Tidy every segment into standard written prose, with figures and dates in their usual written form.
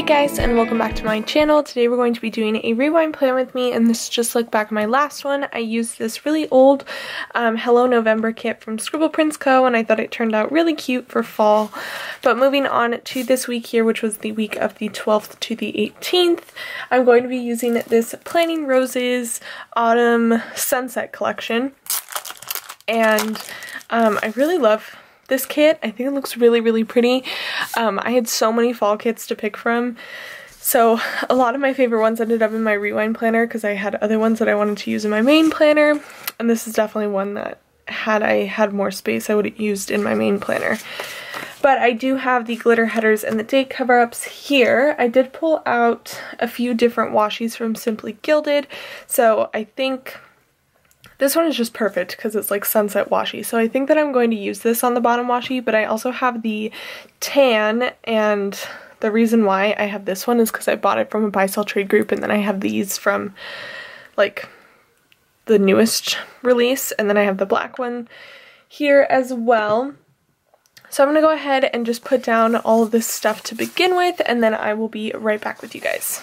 Hey guys, and welcome back to my channel. Today we're going to be doing a rewind plan with me, and this is just look back at my last one. I used this really old Hello November kit from Scribble Prints Co, and I thought it turned out really cute for fall. But moving on to this week here, which was the week of the 12th to the 18th, I'm going to be using this Planning Roses Autumn Sunset collection. And I really love this kit. I think it looks really pretty. I had so many fall kits to pick from, so a lot of my favorite ones ended up in my rewind planner because I had other ones that I wanted to use in my main planner, and this is definitely one that had I had more space I would have used in my main planner. But I do have the glitter headers and the date cover-ups here. I did pull out a few different washies from Simply Gilded, so I think this one is just perfect because it's like sunset washi. So I think that I'm going to use this on the bottom washi, but I also have the tan, and the reason why I have this one is because I bought it from a buy sell trade group, and then I have these from like the newest release, and then I have the black one here as well. So I'm going to go ahead and just put down all of this stuff to begin with, and then I will be right back with you guys.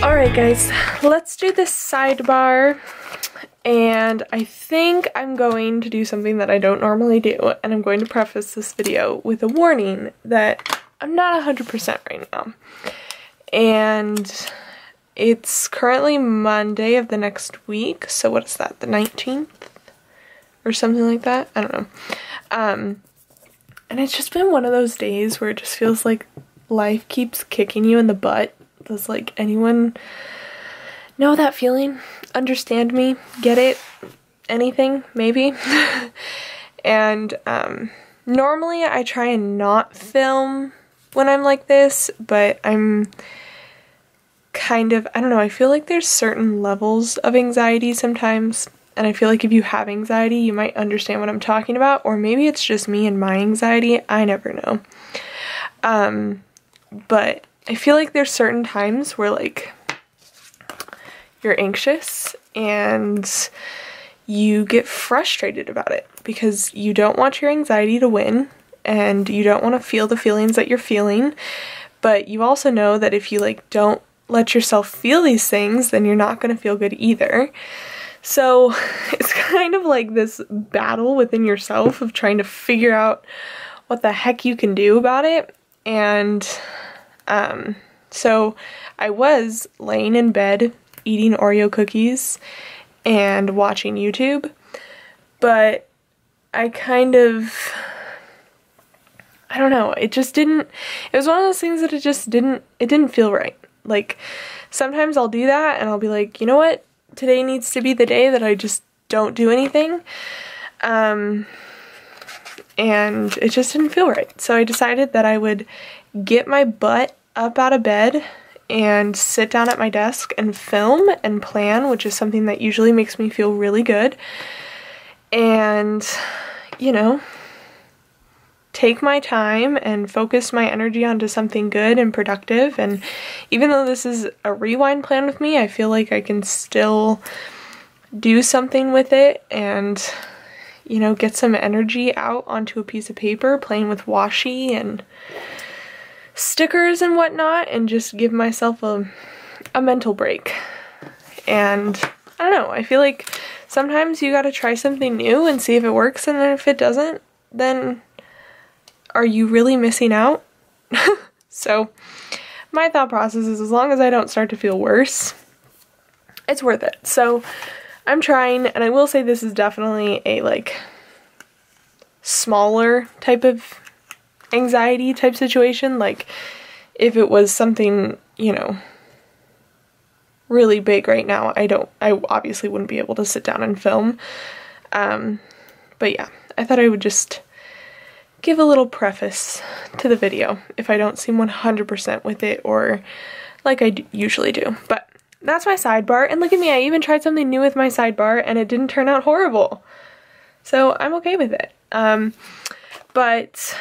Alright guys, let's do this sidebar, and I think I'm going to do something that I don't normally do, and I'm going to preface this video with a warning that I'm not 100% right now. And it's currently Monday of the next week, so what is that, the 19th? Or something like that? I don't know. And it's just been one of those days where it just feels like life keeps kicking you in the butt. Does like anyone know that feeling? Understand me? Get it? Anything? Maybe? And normally I try and not film when I'm like this, but I'm kind of, I don't know, I feel like there's certain levels of anxiety sometimes, and I feel like if you have anxiety you might understand what I'm talking about, or maybe it's just me and my anxiety, I never know. But I feel like there's certain times where like you're anxious and you get frustrated about it because you don't want your anxiety to win and you don't want to feel the feelings that you're feeling, but you also know that if you like don't let yourself feel these things, then you're not going to feel good either. So it's kind of like this battle within yourself of trying to figure out what the heck you can do about it. And so I was laying in bed eating Oreo cookies and watching YouTube, but I kind of, I don't know, it just didn't, it was one of those things that it didn't feel right. Like sometimes I'll do that and I'll be like, you know what, today needs to be the day that I just don't do anything. And it just didn't feel right. So I decided that I would get my butt up out of bed and sit down at my desk and film and plan, which is something that usually makes me feel really good. And, you know, take my time and focus my energy onto something good and productive. And even though this is a rewind plan with me, I feel like I can still do something with it and, you know, get some energy out onto a piece of paper, playing with washi and stickers and whatnot, and just give myself a mental break. And I don't know, I feel like sometimes you gotta try something new and see if it works, and then if it doesn't, then are you really missing out? So my thought process is, as long as I don't start to feel worse, it's worth it. So I'm trying, and I will say this is definitely a like smaller type of anxiety type situation. Like if it was something, you know, really big right now, I obviously wouldn't be able to sit down and film. But yeah, I thought I would just give a little preface to the video if I don't seem 100% with it, or like I usually do. But that's my sidebar, and look at me, I even tried something new with my sidebar and it didn't turn out horrible. So I'm okay with it. But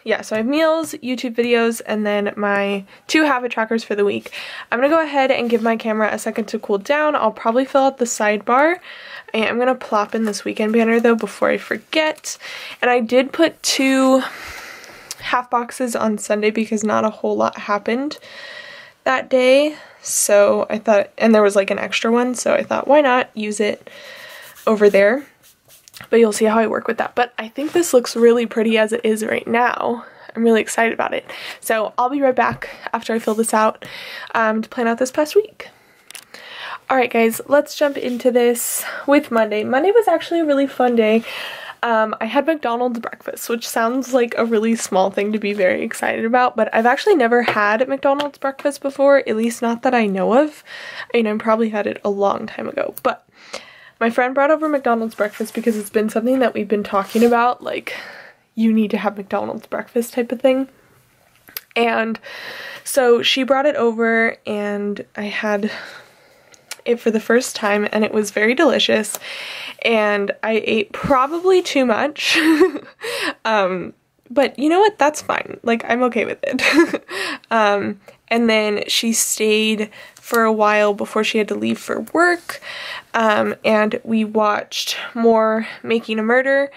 yeah, so I have meals, YouTube videos, and then my 2 habit trackers for the week. I'm gonna go ahead and give my camera a second to cool down. I'll probably fill out the sidebar. I'm gonna plop in this weekend banner though before I forget. And I did put 2 half boxes on Sunday because not a whole lot happened that day. So I thought, and there was like an extra one, so I thought, why not use it over there? But you'll see how I work with that. But I think this looks really pretty as it is right now. I'm really excited about it. So I'll be right back after I fill this out to plan out this past week. Alright guys, let's jump into this with Monday. Monday was actually a really fun day. I had McDonald's breakfast, which sounds like a really small thing to be very excited about, but I've actually never had McDonald's breakfast before, at least not that I know of. I mean, I probably had it a long time ago, but my friend brought over McDonald's breakfast because it's been something that we've been talking about, like, you need to have McDonald's breakfast type of thing. And so she brought it over and I had it for the first time, and it was very delicious, and I ate probably too much. But you know what, that's fine, like I'm okay with it. And then she stayed for a while before she had to leave for work, and we watched more Making a Murder,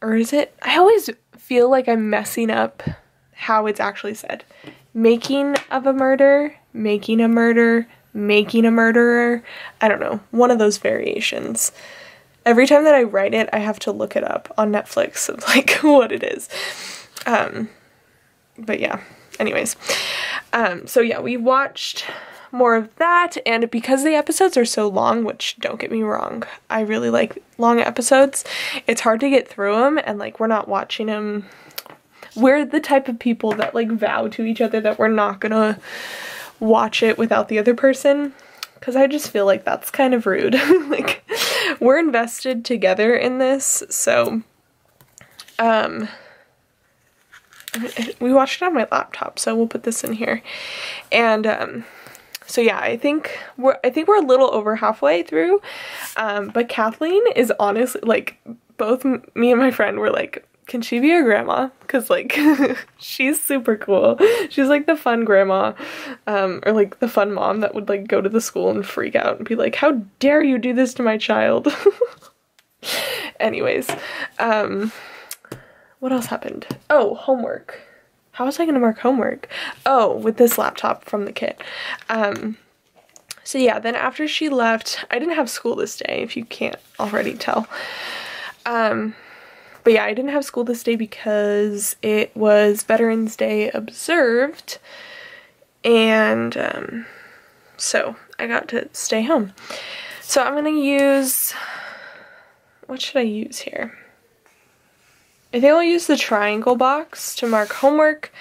or is it, I always feel like I'm messing up how it's actually said. Making of a Murder, Making a Murder, Making a Murderer, I don't know, one of those variations. Every time that I write it, I have to look it up on Netflix of like what it is. But yeah, anyways. So yeah, we watched more of that, and because the episodes are so long, which don't get me wrong, I really like long episodes, it's hard to get through them, and like we're not watching them. We're the type of people that like vow to each other that we're not gonna watch it without the other person, because I just feel like that's kind of rude. Like, we're invested together in this, so we watched it on my laptop, so we'll put this in here. And so yeah, I think we're a little over halfway through, but Kathleen is honestly, like, both me and my friend were like, can she be a grandma? Because like she's super cool. She's like the fun grandma, or like the fun mom that would like go to the school and freak out and be like, how dare you do this to my child? Anyways, what else happened? Oh, homework. How was I gonna mark homework? Oh, with this laptop from the kit. So yeah, then after she left, I didn't have school this day, if you can't already tell. But yeah, I didn't have school this day because it was Veterans Day observed, and so I got to stay home. So I'm gonna use, what should I use here? I think I'll use the triangle box to mark homework,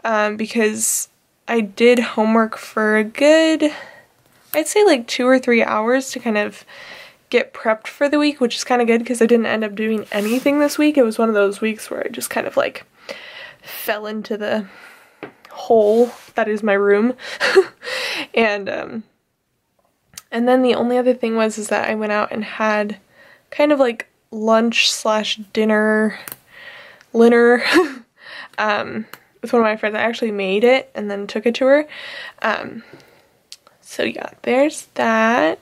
because I did homework for a good, I'd say like 2 or 3 hours to kind of get prepped for the week, which is kind of good because I didn't end up doing anything this week. It was one of those weeks where I just kind of like fell into the hole that is my room. And then the only other thing is that I went out and had kind of like lunch slash dinner with one of my friends. I actually made it and then took it to her. So yeah, there's that.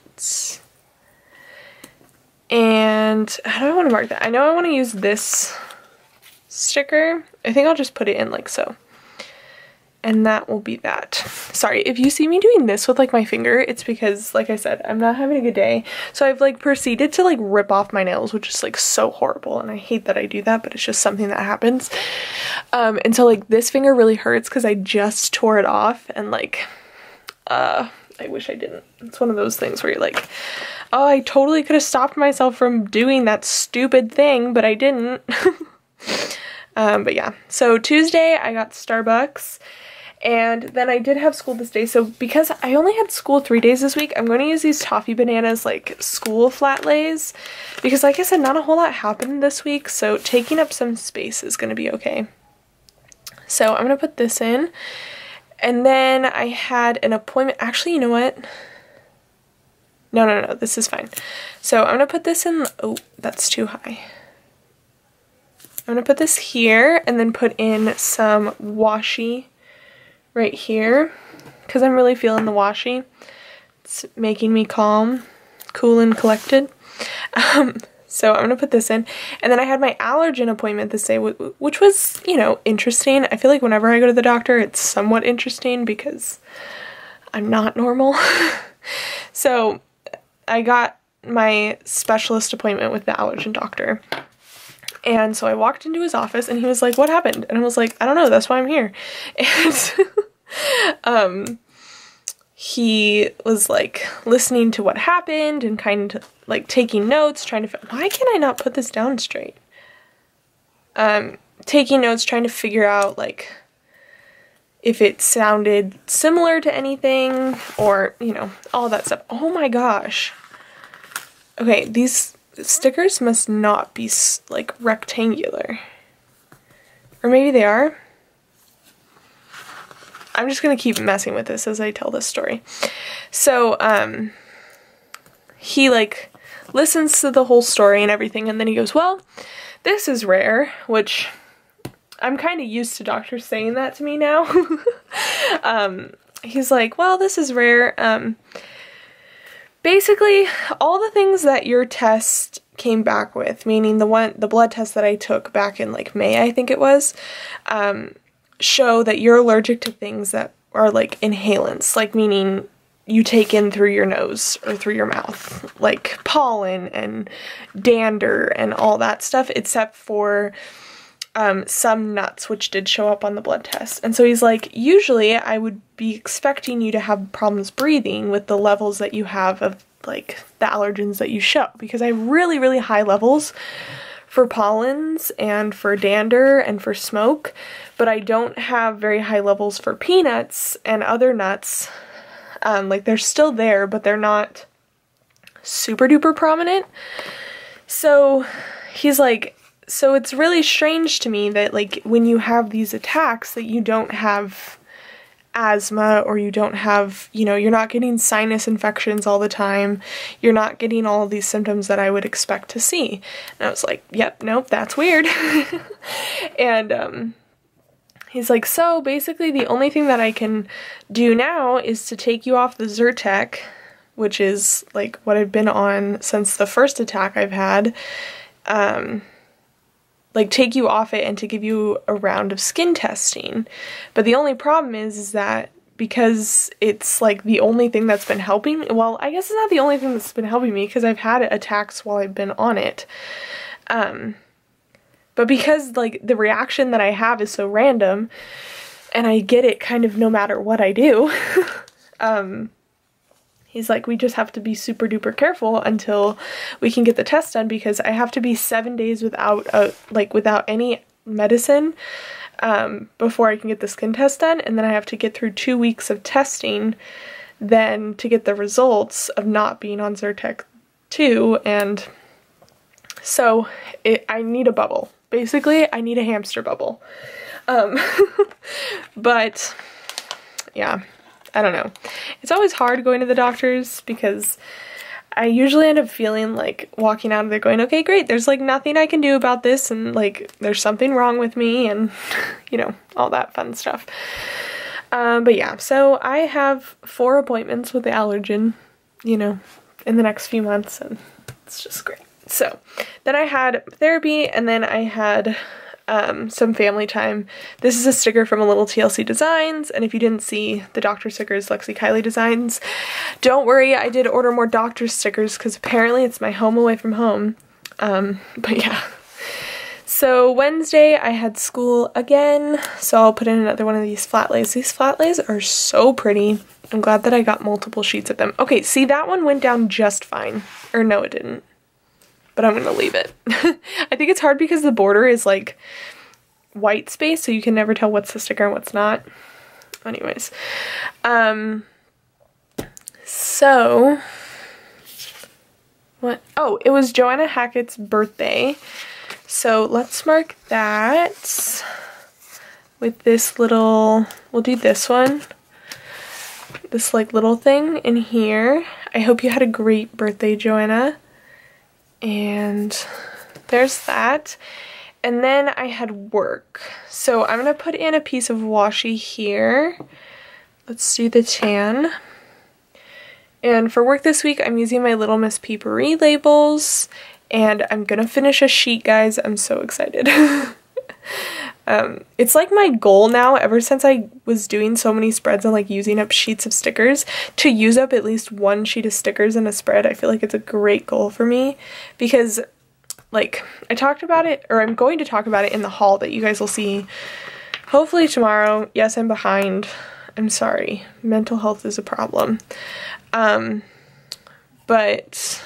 And how do I want to mark that? I know I want to use this sticker. I think I'll just put it in like so. And that will be that. Sorry, if you see me doing this with like my finger, it's because, like I said, I'm not having a good day. So I've like proceeded to like rip off my nails, which is like so horrible. And I hate that I do that, but it's just something that happens. And so like this finger really hurts because I just tore it off, and like, I wish I didn't. It's one of those things where you're like, oh, I totally could have stopped myself from doing that stupid thing, but I didn't. But yeah, so Tuesday I got Starbucks. And then I did have school this day, so because I only had school 3 days this week, I'm going to use these Toffee Bananas, like, school flat lays, because like I said, not a whole lot happened this week, so taking up some space is going to be okay. So I'm going to put this in, and then I had an appointment. Actually, you know what? No, this is fine. So I'm going to put this in. Oh, that's too high. I'm going to put this here, and then put in some washi right here, because I'm really feeling the washi. It's making me calm, cool, and collected. So I'm gonna put this in. And then I had my allergen appointment this day, which was, you know, interesting. I feel like whenever I go to the doctor, it's somewhat interesting because I'm not normal. So I got my specialist appointment with the allergen doctor. And so I walked into his office and he was like, what happened? And I was like, I don't know, that's why I'm here. And he was like listening to what happened and kind of like taking notes, trying to, why can I not put this down straight? Taking notes, trying to figure out like if it sounded similar to anything or, you know, all that stuff. Oh my gosh. Okay, these stickers must not be like rectangular, or maybe they are. I'm just gonna keep messing with this as I tell this story. So he like listens to the whole story and everything, and then he goes, well, this is rare, which I'm kind of used to doctors saying that to me now. He's like, well, this is rare. Basically, all the things that your test came back with, meaning the blood test that I took back in like May, I think it was, show that you're allergic to things that are like inhalants, like meaning you take in through your nose or through your mouth, like pollen and dander and all that stuff, except for some nuts, which did show up on the blood test. And so he's like, usually I would be expecting you to have problems breathing with the levels that you have of like the allergens that you show, because I have really, really high levels for pollens and for dander and for smoke, but I don't have very high levels for peanuts and other nuts. Like they're still there, but they're not super duper prominent. So he's like, so it's really strange to me that like when you have these attacks that you don't have asthma, or you don't have, you know, you're not getting sinus infections all the time, you're not getting all of these symptoms that I would expect to see. And I was like, yep, nope, that's weird. And he's like, so basically the only thing that I can do now is to take you off the Zyrtec, which is like what I've been on since the first attack I've had, like take you off it and to give you a round of skin testing. But the only problem is that because it's like the only thing that's been helping me, well, I guess it's not the only thing that's been helping me because I've had attacks while I've been on it. But because like the reaction that I have is so random and I get it kind of no matter what I do, he's like, we just have to be super duper careful until we can get the test done, because I have to be 7 days without without any medicine before I can get the skin test done, and then I have to get through 2 weeks of testing then to get the results of not being on Zyrtec 2, and so I need a bubble. Basically, I need a hamster bubble. But yeah. I don't know. It's always hard going to the doctors because I usually end up feeling like walking out of there going, okay, great, there's like nothing I can do about this, and like there's something wrong with me, and you know, all that fun stuff. But yeah, so I have 4 appointments with the allergen, you know, in the next few months, and it's just great. So then I had therapy, and then I had some family time. This is a sticker from a Little TLC Designs, and if you didn't see the doctor stickers, Lexie Kylee Designs, don't worry, I did order more doctor stickers because apparently it's my home away from home. But yeah. So Wednesday I had school again, so I'll put in another one of these flat lays. These flat lays are so pretty. I'm glad that I got multiple sheets of them. Okay, see, that one went down just fine. Or no, it didn't. But I'm gonna leave it. I think it's hard because the border is like white space, so you can never tell what's the sticker and what's not. Anyways, so what? Oh, it was Joanna Hackett's birthday, so let's mark that with this little. We'll do this one. This like little thing in here. I hope you had a great birthday, Joanna. And there's that. And then I had work. So I'm going to put in a piece of washi here. Let's do the tan. And for work this week, I'm using my Little Miss Paperie labels. And I'm going to finish a sheet, guys. I'm so excited. It's like my goal now, ever since I was doing so many spreads and like using up sheets of stickers, to use up at least 1 sheet of stickers in a spread. I feel like it's a great goal for me because like I talked about it, or I'm going to talk about it in the haul that you guys will see hopefully tomorrow. Yes, I'm behind. I'm sorry. Mental health is a problem. But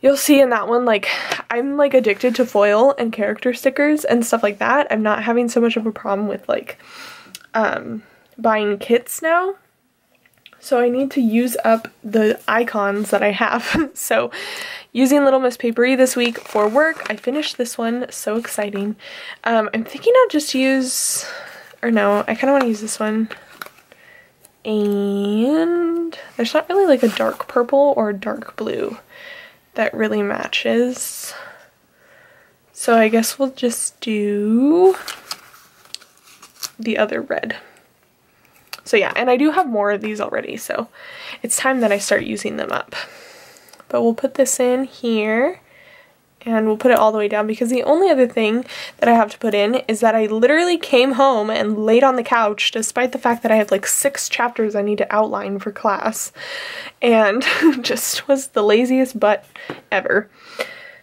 you'll see in that one, like, I'm, like, addicted to foil and character stickers and stuff like that. I'm not having so much of a problem with, like, buying kits now. So I need to use up the icons that I have. So using Little Miss Paperie this week for work. I finished this one. So exciting. I'm thinking I'll just use, or no, I kind of want to use this one. And there's not really, like, a dark purple or a dark blue that really matches. So I guess we'll just do the other red. So yeah, and I do have more of these already, so it's time that I start using them up. But we'll put this in here, and we'll put it all the way down, because the only other thing that I have to put in is that I literally came home and laid on the couch, despite the fact that I have like 6 chapters I need to outline for class, and just was the laziest butt ever.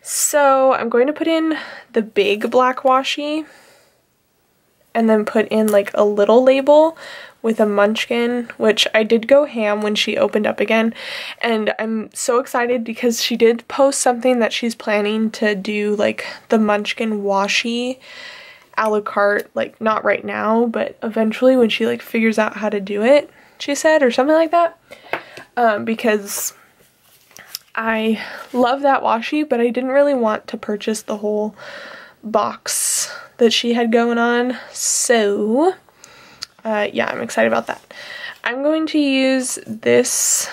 So I'm going to put in the big black washi, and then put in like a little label with a munchkin, which I did go ham when she opened up again, and I'm so excited because she did post something that she's planning to do, like the munchkin washi a la carte, like not right now, but eventually when she like figures out how to do it, she said, or something like that, because I love that washi, but I didn't really want to purchase the whole box that she had going on, so yeah, I'm excited about that. I'm going to use this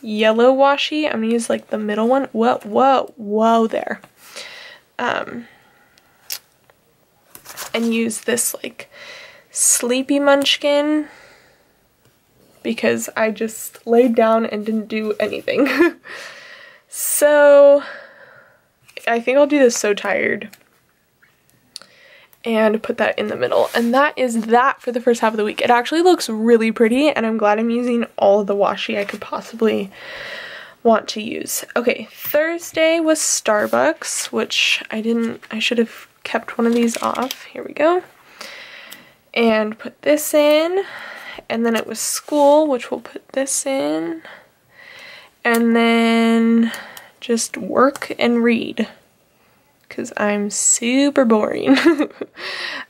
yellow washi. I'm going to use like the middle one. Whoa there. And use this like sleepy munchkin, because I just laid down and didn't do anything. So I think I'll do this So Tired and put that in the middle, and that is that for the first half of the week. It actually looks really pretty, and I'm glad I'm using all of the washi I could possibly want to use. Okay, Thursday was Starbucks, which I should have kept one of these off. Here we go. And put this in, and then it was school, which we'll put this in, and then just work and read, because I'm super boring.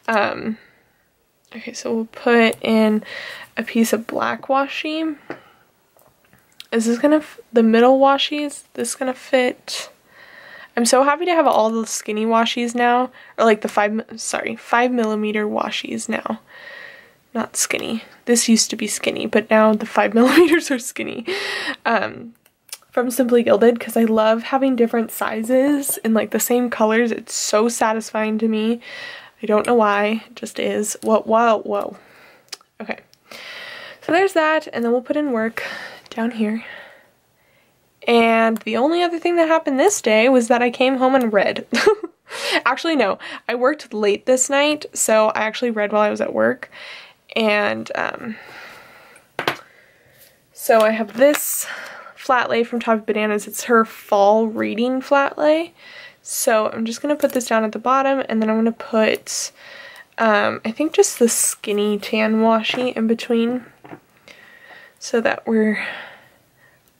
Okay, so we'll put in a piece of black washi. Is this gonna, the middle washi, is this gonna fit? I'm so happy to have all the skinny washis now, or like the 5mm washis now, not skinny. This used to be skinny, but now the 5mm are skinny. From Simply Gilded, because I love having different sizes in like the same colors. It's so satisfying to me. I don't know why, it just is. Whoa. Okay, so there's that, and then we'll put in work down here. And the only other thing that happened this day was that I came home and read. Actually, no, I worked late this night, so I actually read while I was at work. And so I have this flat lay from Toffee Bananas. It's her fall reading flat lay. So I'm just going to put this down at the bottom, and then I'm going to put, I think just the skinny tan washi in between, so that we're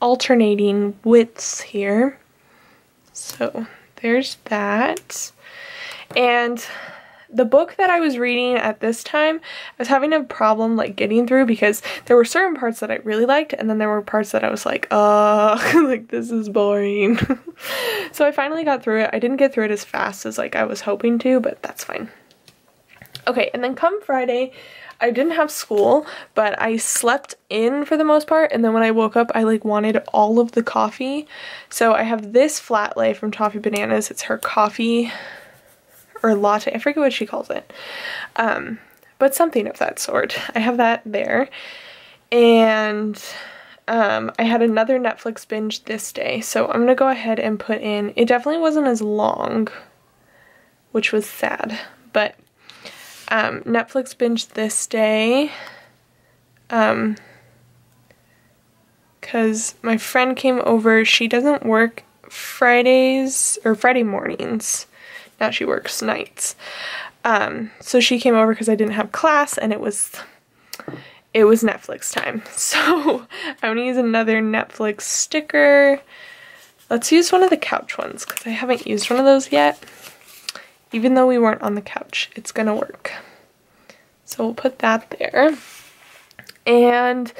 alternating widths here. So there's that. And the book that I was reading at this time, I was having a problem like getting through, because there were certain parts that I really liked, and then there were parts that I was like, like this is boring. So I finally got through it. I didn't get through it as fast as like I was hoping to, but that's fine. Okay, and then come Friday, I didn't have school, but I slept in for the most part, and then when I woke up, I like wanted all of the coffee. So I have this flat lay from Toffee Bananas. It's her coffee or latte, I forget what she calls it, but something of that sort. I have that there. And I had another Netflix binge this day, so I'm gonna go ahead and put in, it definitely wasn't as long, which was sad, but Netflix binge this day, because my friend came over. She doesn't work Fridays, or Friday mornings. Now she works nights. So she came over because I didn't have class, and it was Netflix time. So I'm gonna use another Netflix sticker. Let's use one of the couch ones, because I haven't used one of those yet. Even though we weren't on the couch, it's gonna work. So we'll put that there. And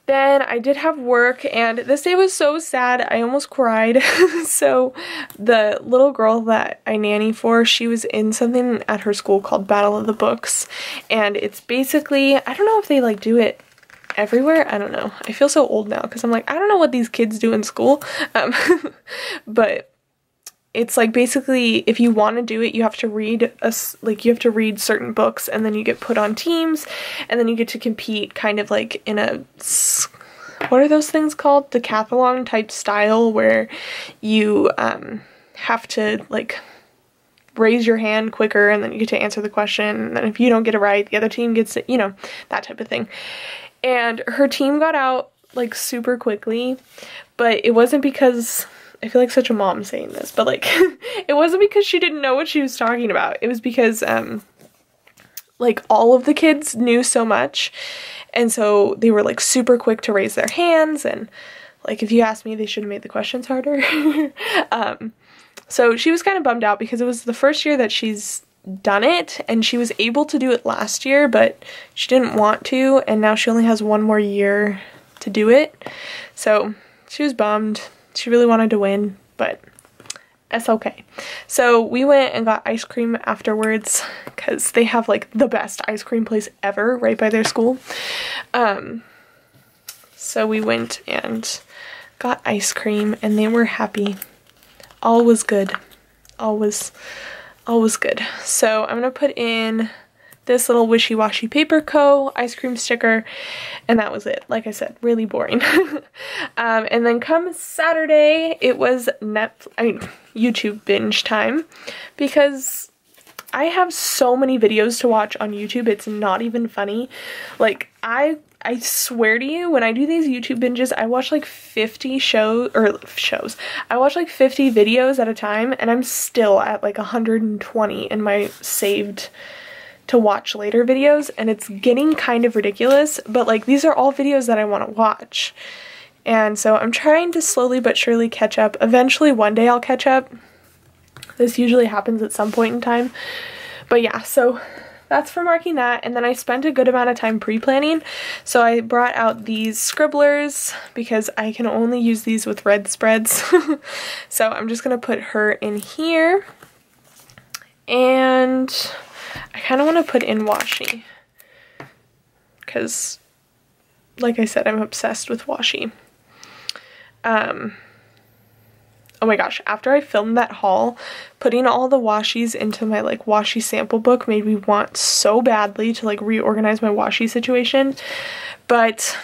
then I did have work, and this day was so sad, I almost cried. So the little girl that I nanny for, she was in something at her school called Battle of the Books, and it's basically, I don't know if they like do it everywhere, I don't know. I feel so old now, because I'm like, I don't know what these kids do in school, but it's like basically if you want to do it, you have to read certain books, and then you get put on teams, and then you get to compete kind of like in a, what are those things called? Decathlon type style, where you have to like raise your hand quicker, and then you get to answer the question, and then if you don't get it right, the other team gets it, you know, that type of thing. And her team got out like super quickly, but it wasn't because, I feel like such a mom saying this, but like it wasn't because she didn't know what she was talking about. It was because like all of the kids knew so much, and so they were like super quick to raise their hands, and like if you ask me, they should have made the questions harder. So she was kind of bummed out because it was the first year that she's done it, and she was able to do it last year, but she didn't want to, and now she only has one more year to do it. So she was bummed. She really wanted to win, but it's okay. So we went and got ice cream afterwards, because they have like the best ice cream place ever right by their school. So we went and got ice cream, and they were happy. All was good. All was good. So I'm gonna put in this little Wishee Washi Paper Co. ice cream sticker, and that was it. Like I said, really boring. And then come Saturday, it was YouTube binge time, because I have so many videos to watch on YouTube, it's not even funny. Like, I swear to you, when I do these YouTube binges, I watch like 50 I watch like 50 videos at a time, and I'm still at like 120 in my saved to watch later videos, and it's getting kind of ridiculous, but like these are all videos that I want to watch, and so I'm trying to slowly but surely catch up. Eventually one day I'll catch up. This usually happens at some point in time, but yeah, so that's for marking that. And then I spent a good amount of time pre-planning, so I brought out these scribblers because I can only use these with red spreads. So I'm just gonna put her in here, and I kind of want to put in washi, because like I said, I'm obsessed with washi. Oh my gosh, after I filmed that haul, putting all the washies into my like washi sample book made me want so badly to like reorganize my washi situation. But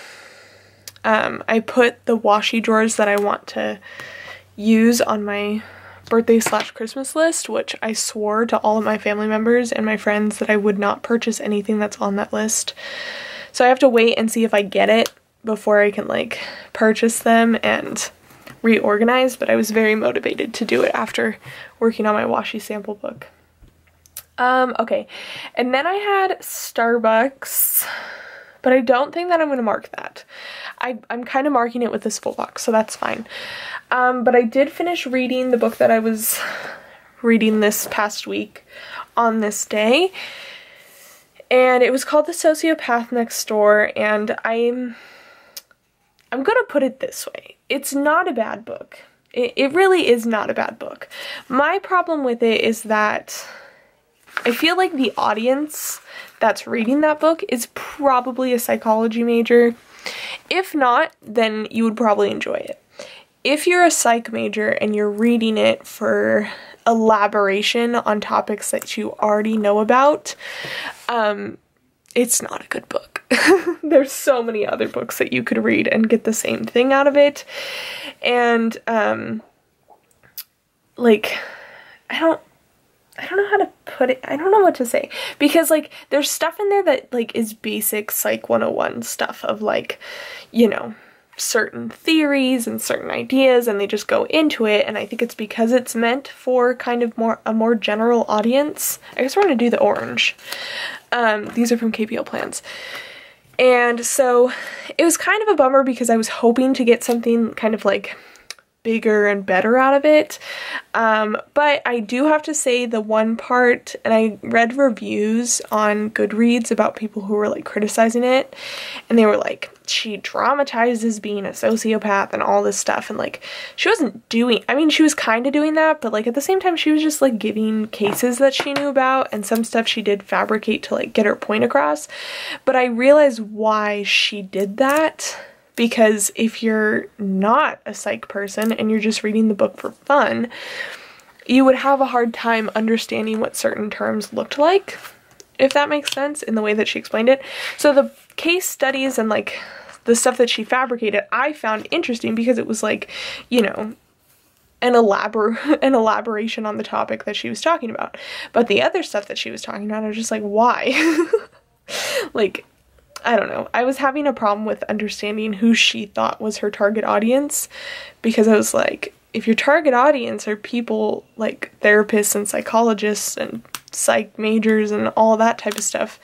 I put the washi drawers that I want to use on my birthday / Christmas list, which I swore to all of my family members and my friends that I would not purchase anything that's on that list. So I have to wait and see if I get it before I can like purchase them and reorganize, but I was very motivated to do it after working on my washi sample book. Okay, and then I had Starbucks, but I don't think that I'm going to mark that. I'm kind of marking it with this full box, so that's fine. But I did finish reading the book that I was reading this past week on this day, and it was called The Sociopath Next Door, and I'm gonna put it this way. It's not a bad book. It really is not a bad book. My problem with it is that I feel like the audience that's reading that book is probably a psychology major. If not, then you would probably enjoy it. If you're a psych major and you're reading it for elaboration on topics that you already know about, it's not a good book. There's so many other books that you could read and get the same thing out of it. And like I don't know how to put it. I don't know what to say, because like there's stuff in there that like is basic Psych 101 stuff of like, you know, certain theories and certain ideas, and they just go into it, and I think it's because it's meant for kind of a more general audience. I guess we're gonna do the orange. These are from KPL Plans. And so it was kind of a bummer because I was hoping to get something kind of like bigger and better out of it. But I do have to say the one part, and I read reviews on Goodreads about people who were like criticizing it, and they were like, she dramatizes being a sociopath and all this stuff, and like she wasn't doing, I mean she was kind of doing that, but like at the same time she was just like giving cases that she knew about, and some stuff she did fabricate to like get her point across. But I realized why she did that, because if you're not a psych person and you're just reading the book for fun, you would have a hard time understanding what certain terms looked like, if that makes sense, in the way that she explained it. So the case studies and like the stuff that she fabricated I found interesting because it was like, you know, an elaboration on the topic that she was talking about. But the other stuff that she was talking about, I was just like, why? Like, I don't know. I was having a problem with understanding who she thought was her target audience, because I was like, if your target audience are people like therapists and psychologists and psych majors and all that type of stuff,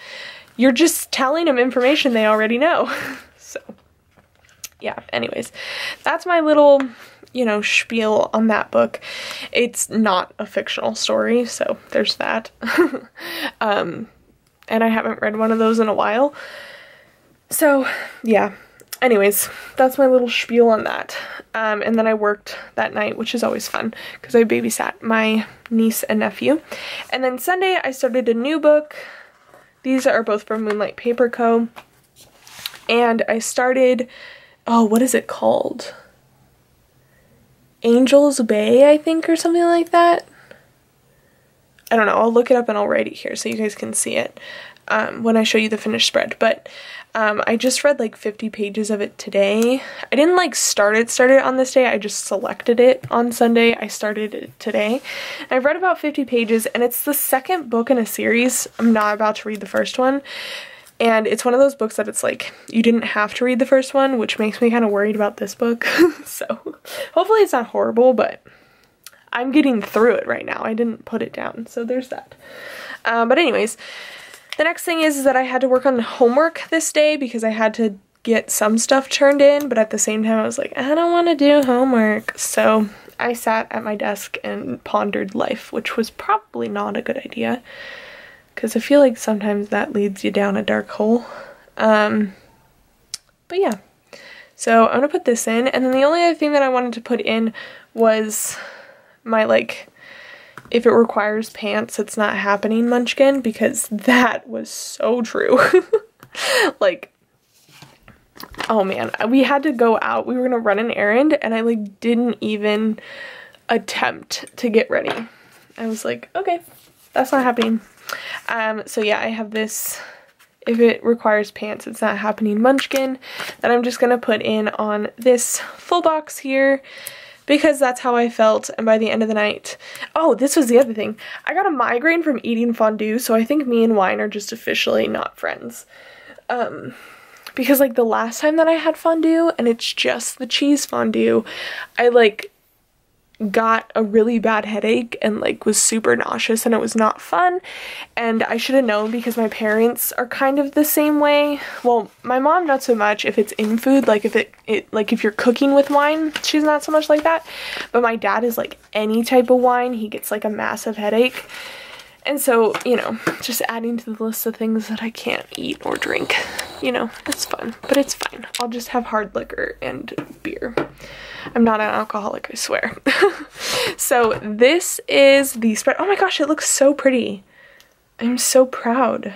you're just telling them information they already know. So yeah, anyways, that's my little, you know, spiel on that book. It's not a fictional story, so there's that. And I haven't read one of those in a while. So yeah, anyways, that's my little spiel on that. And then I worked that night, which is always fun because I babysat my niece and nephew. And then Sunday I started a new book. These are both from Moonlight Paper Co. And I started, oh, what is it called? Angel's Bay, I think, or something like that. I don't know, I'll look it up and I'll write it here so you guys can see it when I show you the finished spread. But I just read like 50 pages of it today. I didn't like start it on this day, I just selected it on Sunday. I started it today. I've read about 50 pages, and it's the second book in a series. I'm not about to read the first one. And it's one of those books that it's like, you didn't have to read the first one, which makes me kind of worried about this book. So hopefully it's not horrible, but I'm getting through it right now. I didn't put it down, so there's that. But anyways, the next thing is that I had to work on homework this day because I had to get some stuff turned in, but at the same time I was like, I don't want to do homework. So I sat at my desk and pondered life, which was probably not a good idea, because I feel like sometimes that leads you down a dark hole. But yeah, so I'm gonna put this in, and then the only other thing that I wanted to put in was my like, if it requires pants, it's not happening munchkin, because that was so true. Like, oh man, we had to go out. We were gonna run an errand and I like didn't even attempt to get ready. I was like, okay, that's not happening. So yeah, I have this If It Requires Pants, It's Not Happening munchkin that I'm just gonna put in on this full box here because that's how I felt. And by the end of the night, oh, this was the other thing. I got a migraine from eating fondue, so I think me and wine are just officially not friends. Because like the last time that I had fondue, and it's just the cheese fondue, I like got a really bad headache and like was super nauseous and it was not fun. And I should have known because my parents are kind of the same way. Well, my mom not so much if it's in food, like if if you're cooking with wine, she's not so much like that. But my dad is like any type of wine, he gets like a massive headache. And so, you know, just adding to the list of things that I can't eat or drink, you know, it's fun, but it's fine. I'll just have hard liquor and beer. I'm not an alcoholic, I swear. So this is the spread. Oh my gosh, it looks so pretty. I'm so proud.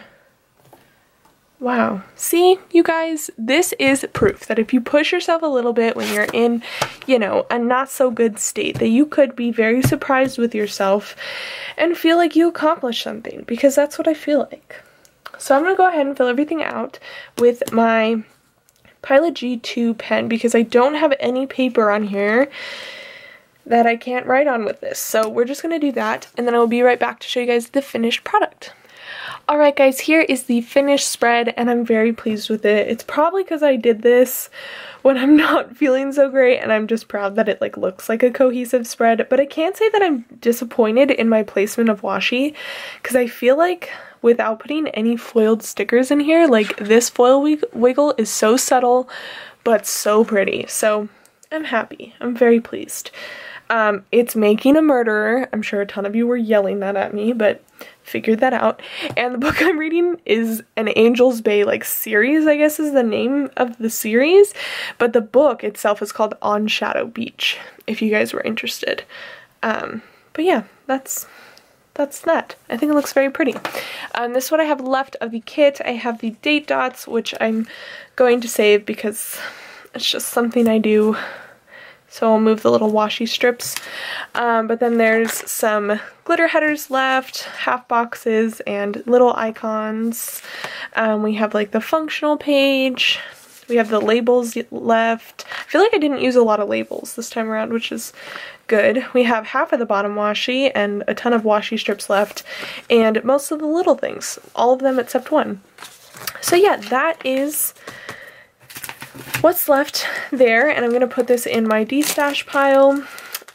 Wow. See, you guys, this is proof that if you push yourself a little bit when you're in, you know, a not so good state, that you could be very surprised with yourself and feel like you accomplished something, because that's what I feel like. So I'm going to go ahead and fill everything out with my Pilot G2 pen because I don't have any paper on here that I can't write on with this. So we're just going to do that, and then I will be right back to show you guys the finished product. Alright guys, here is the finished spread and I'm very pleased with it. It's probably because I did this when I'm not feeling so great and I'm just proud that it like looks like a cohesive spread, but I can't say that I'm disappointed in my placement of washi because I feel like without putting any foiled stickers in here, like this foil wiggle is so subtle but so pretty. So I'm happy. I'm very pleased. It's making a murderer. I'm sure a ton of you were yelling that at me, but figured that out. And the book I'm reading is an Angel's Bay like series, I guess is the name of the series, but the book itself is called On Shadow Beach, if you guys were interested. But yeah, that's that. I think it looks very pretty. This is what I have left of the kit. I have the date dots, which I'm going to save because it's just something I do. So I'll move the little washi strips. But then there's some glitter headers left, half boxes, and little icons. We have like the functional page. We have the labels left. I feel like I didn't use a lot of labels this time around, which is good. We have half of the bottom washi and a ton of washi strips left, and most of the little things. All of them except one. So yeah, that is what's left there, and I'm going to put this in my destash pile.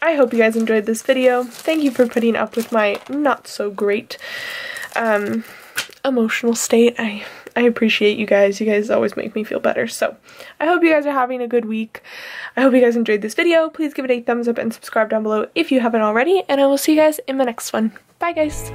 I hope you guys enjoyed this video. Thank you for putting up with my not so great emotional state. I appreciate you guys. You guys always make me feel better. So I hope you guys are having a good week. I hope you guys enjoyed this video. Please give it a thumbs up and subscribe down below if you haven't already, and I will see you guys in my next one. Bye guys!